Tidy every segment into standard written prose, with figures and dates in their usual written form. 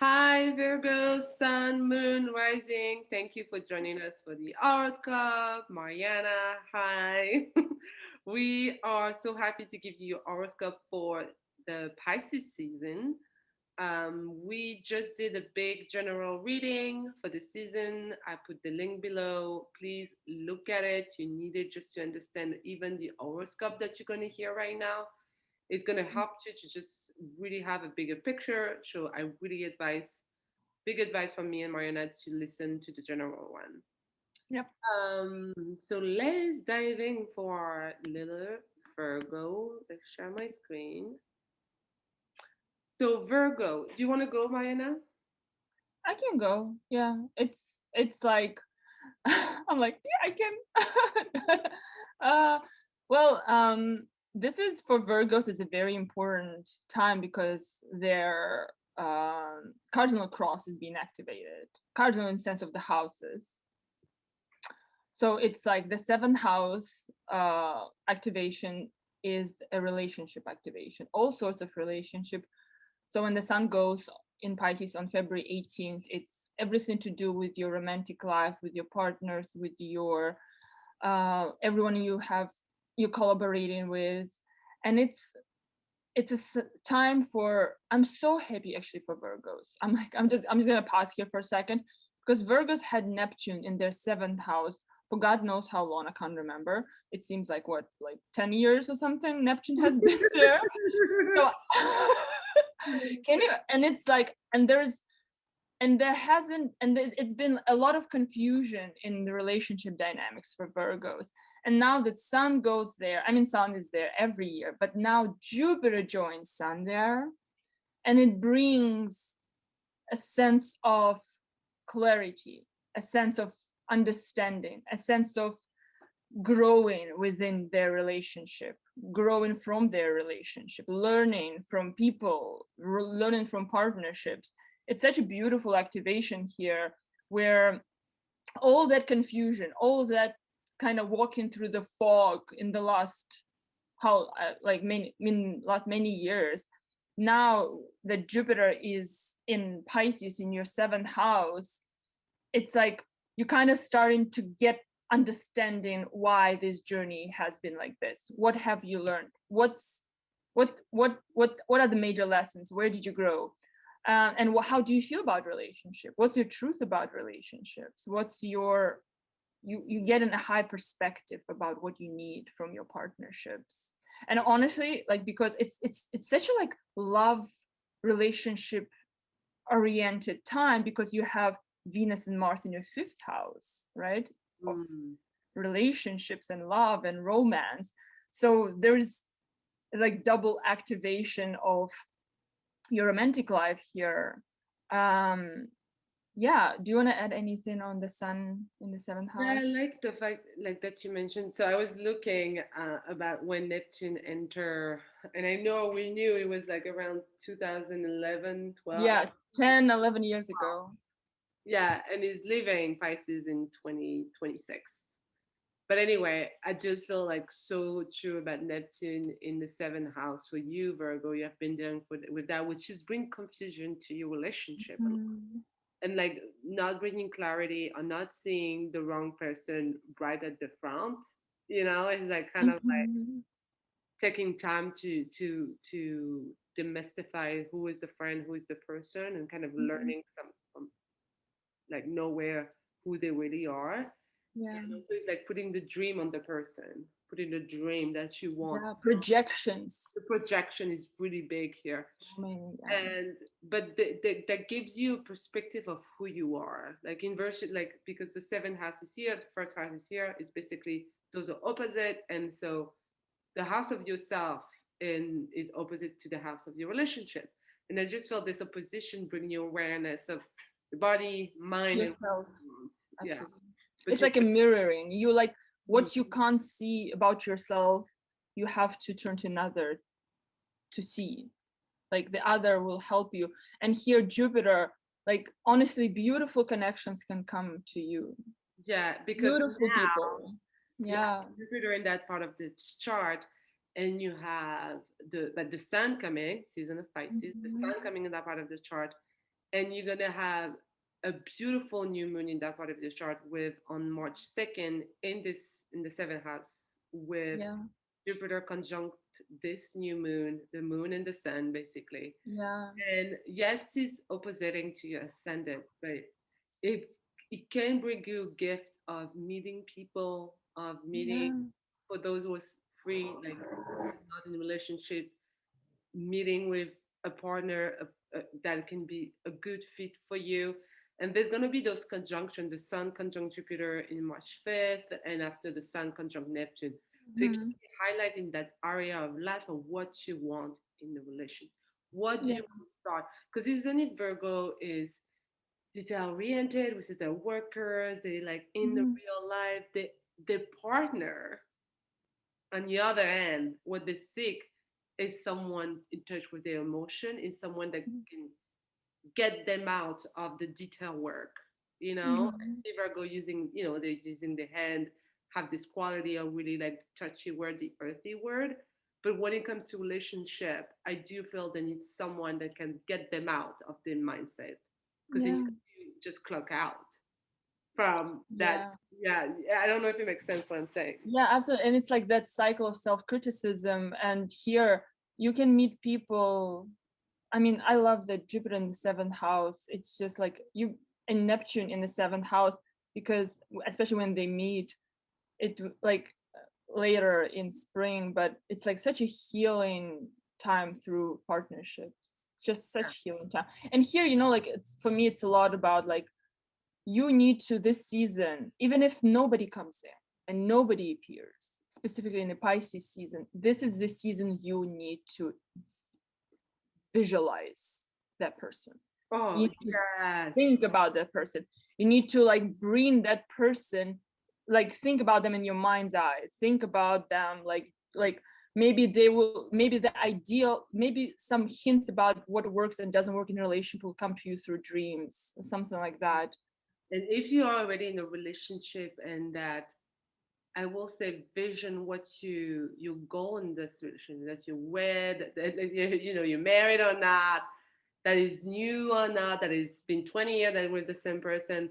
Hi, Virgo, Sun, Moon, Rising. Thank you for joining us for the horoscope. Mariana, hi. We are so happy to give you horoscope for the Pisces season. We just did a big general reading for the season. I put the link below. Please look at it. You need it just to understand even the horoscope that you're going to hear right now. It's going to help you to just really have a bigger picture. So I really advise, big advice from me and Mariana to listen to the general one. Yep. So let's dive in for our little Virgo. Let's share my screen. So Virgo, do you want to go, Mariana? I can go. Yeah. It's like I'm like, yeah, I can. uh well, this is for Virgos is a very important time because their cardinal cross is being activated. Cardinal in sense of the houses. So it's like the seventh house activation is a relationship activation, all sorts of relationship. So when the sun goes in Pisces on February 18th, it's everything to do with your romantic life, with your partners, with your everyone you're collaborating with, and it's a time for. I'm so happy actually for Virgos. I'm just gonna pause here for a second because Virgos had Neptune in their seventh house for God knows how long. I can't remember. It seems like what, like 10 years or something. Neptune has been there. So can you? And it's like, and there's and there hasn't and it's been a lot of confusion in the relationship dynamics for Virgos, and now that Sun goes there, I mean Sun is there every year, but now Jupiter joins Sun there, and it brings a sense of clarity, a sense of understanding, a sense of growing within their relationship, growing from their relationship, learning from people, learning from partnerships. It's such a beautiful activation here where all that confusion, all that kind of walking through the fog in the last how like many years, now that Jupiter is in Pisces in your seventh house, it's like you kind of starting to get understanding why this journey has been like this. What have you learned? What are the major lessons? Where did you grow? And how do you feel about relationship? What's your truth about relationships? What's your you get in a high perspective about what you need from your partnerships. And honestly, like because it's such a like love relationship oriented time because you have Venus and Mars in your fifth house, right? Of Mm. relationships and love and romance. So there's like double activation of your romantic life here. Um, yeah. Do you want to add anything on the sun in the seventh Yeah, I house? like the fact like that you mentioned. So I was looking about when Neptune enter, and I know we knew it was like around 2011, 12. Yeah, 10, 11 years ago. Yeah, and he's leaving Pisces in 2026. But anyway, I just feel like so true about Neptune in the seventh house for you, Virgo. You have been dealing with that, which is bring confusion to your relationship Mm, and like not bringing clarity or not seeing the wrong person right at the front. It's like kind of like mhm. taking time to demystify who is the friend, who is the person, and kind of Mhm. learning some from like nowhere who they really are. Yeah, And also it's like putting the dream on the person, putting the dream that you want. yeah, projections. The projection is really big here. So many, yeah. And but that gives you a perspective of who you are, like inversion, like because the seventh house is here, the first house is here, is basically those are opposite, and so the house of yourself in is opposite to the house of your relationship. And I just felt this opposition bring you awareness of the body, mind, and Yourself, yeah, actually. but It's you're like a mirroring. You like Mhm. what you can't see about yourself, you have to turn to another to see. Like the other will help you. And here, Jupiter, like honestly, beautiful connections can come to you. Yeah, because Beautiful people. you have Yeah. Jupiter in that part of the chart, and you have the sun coming, season of Pisces, the Mhm. sun coming in that part of the chart, and you're gonna have a beautiful new moon in that part of the chart with on March 2nd in the seventh house with Yeah. Jupiter conjunct this new moon, the moon and the sun basically. Yeah. And yes, it's oppositing to your ascendant, but it it can bring you a gift of meeting people, of meeting Yeah. for those who are free, like not in a relationship, meeting with a partner that can be a good fit for you. And there's going to be those conjunctions, the Sun conjunct Jupiter in March 5th, and after the Sun conjunct Neptune. So it can Mhm. be highlighting that area of life of what you want in the relationship. What do Yeah. you want to start? Because isn't it Virgo is detail oriented, which is the workers, they like in the Mhm. real life, the partner on the other hand, what they seek is someone in touch with their emotion, is someone that can get them out of the detail work. You know, I Mhm. see Virgo using, they're using the hand, have this quality of really like touchy word, the earthy word. But when it comes to relationship, I do feel they need someone that can get them out of their mindset. Because then Yeah. you just clock out from that. Yeah. Yeah, I don't know if it makes sense what I'm saying. Yeah, absolutely. And it's like that cycle of self-criticism. And here you can meet people. I mean, I love that Jupiter in the seventh house. It's just like you and Neptune in the seventh house, because especially when they meet, like later in spring, but it's like such a healing time through partnerships. It's just such healing time. And here, like it's for me, it's a lot about like you need to this season, even if nobody comes in and nobody appears, specifically in the Pisces season, this is the season you need to visualize that person. You Oh, need to yes. think about that person. You need to like bring that person, like think about them in your mind's eye. Think about them like maybe they will, maybe the ideal, maybe some hints about what works and doesn't work in a relationship will come to you through dreams, something like that. And if you are already in a relationship and that I will say vision what you go in this relationship, that you wed, that you're married or not, that is new or not, that it's been 20 years that you're with the same person.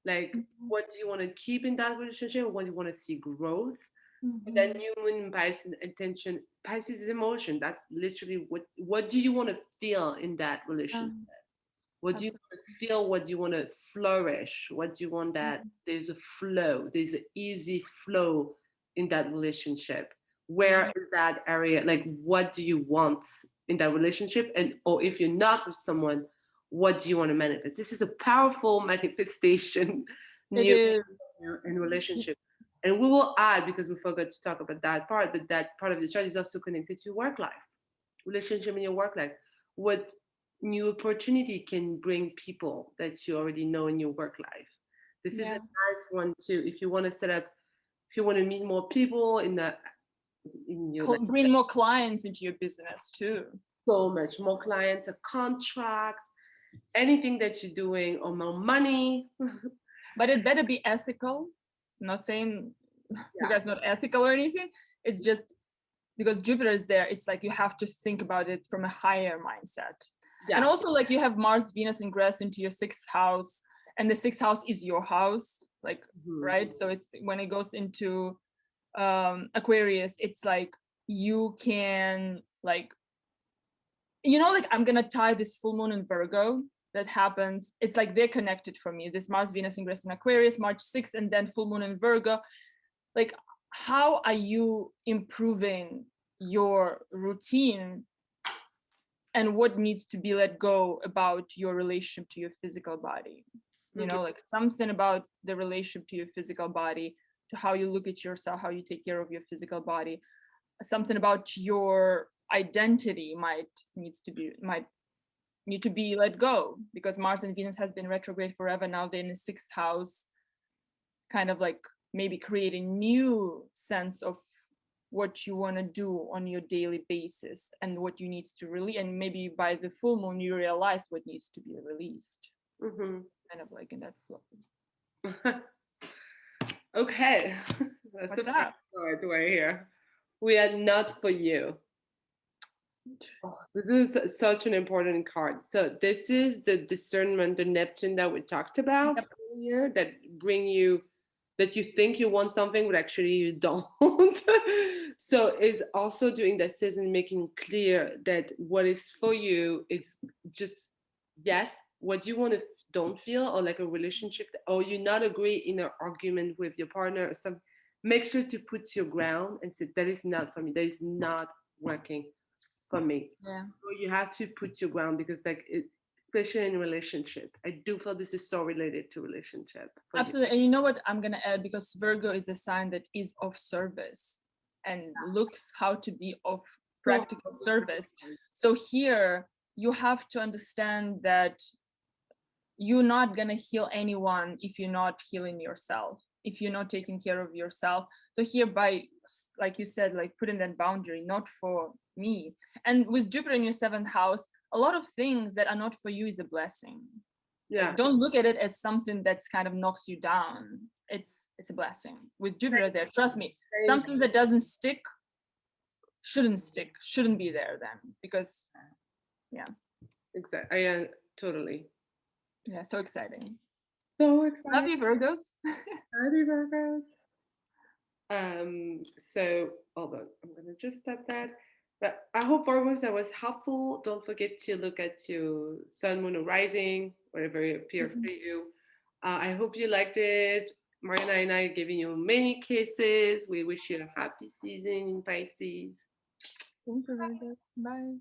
Like Mhm. what do you want to keep in that relationship? What do you want to see growth? And then Mhm. new moon in Pisces intention. Pisces is emotion. That's literally what do you want to feel in that relationship? Um, What do you absolutely. want to feel? What do you want to flourish? What do you want that Mhm. there's a flow, there's an easy flow in that relationship? Where Yeah. is that area? Like, what do you want in that relationship? And or if you're not with someone, what do you want to manifest? This is a powerful manifestation It new is. in relationship. And we will add, because we forgot to talk about that part, but that part of the chart is also connected to work life, relationship in your work life. What new opportunity can bring people that you already know in your work life? This is a Yeah. nice one too. If you want to set up, if you want to meet more people in your like Bring more clients into your business too. so much more clients, a contract, anything that you're doing, or more money. But it better be ethical. Not saying you Yeah, guys not ethical or anything. It's just because Jupiter is there, it's like you have to think about it from a higher mindset. And yeah. also like you have Mars, Venus ingress into your sixth house, and the sixth house is your house, like Mhm. right. So it's when it goes into Aquarius, it's like you can like like I'm gonna tie this full moon in Virgo that happens. It's like they're connected for me. This Mars Venus ingress in Aquarius, March 6th, and then full moon in Virgo. Like, how are you improving your routine and what needs to be let go about your relationship to your physical body? Mhm. Like something about the relationship to your physical body, to how you look at yourself, how you take care of your physical body, something about your identity might need to be let go, because Mars and Venus has been retrograde forever. Now they're in the sixth house, kind of like maybe create a new sense of what you want to do on your daily basis and what you need to release, and maybe by the full moon you realize what needs to be released, Mhm. kind of like in that flow. Okay, that's the What's first that? word right here. We are not for you. Oh, this is such an important card. So this is the discernment, the Neptune that we talked about Yep. earlier, that bring you that you think you want something, but actually you don't. So is also doing that season making clear that what is for you is just yes, what you want to don't feel, or like a relationship, or you not agree in an argument with your partner or something. Make sure to put your ground and say that is not for me. That is not working for me. Yeah. So you have to put your ground because like especially in relationship, I do feel this is so related to relationship for you. Absolutely. And you know what I'm going to add, because Virgo is a sign that is of service and looks how to be of So practical service. So here you have to understand that you're not going to heal anyone if you're not healing yourself, if you're not taking care of yourself. So here, by, like you said, like putting that boundary, not for me. And with Jupiter in your seventh house, a lot of things that are not for you is a blessing. yeah, Don't look at it as something that's kind of knocks you down. It's a blessing with Jupiter there. Trust me, something that doesn't stick shouldn't be there then, because yeah. exactly. Yeah, totally. Yeah, so exciting. So Love excited. you, Virgos. Happy Virgos. So hold on, I'm gonna just stop that. But I hope Virgos that was helpful. Don't forget to look at your sun, moon, or rising, whatever appear for you. I hope you liked it. Mariana and I are giving you many kisses. We wish you a happy season in Pisces. Thank you, Virgos. Bye.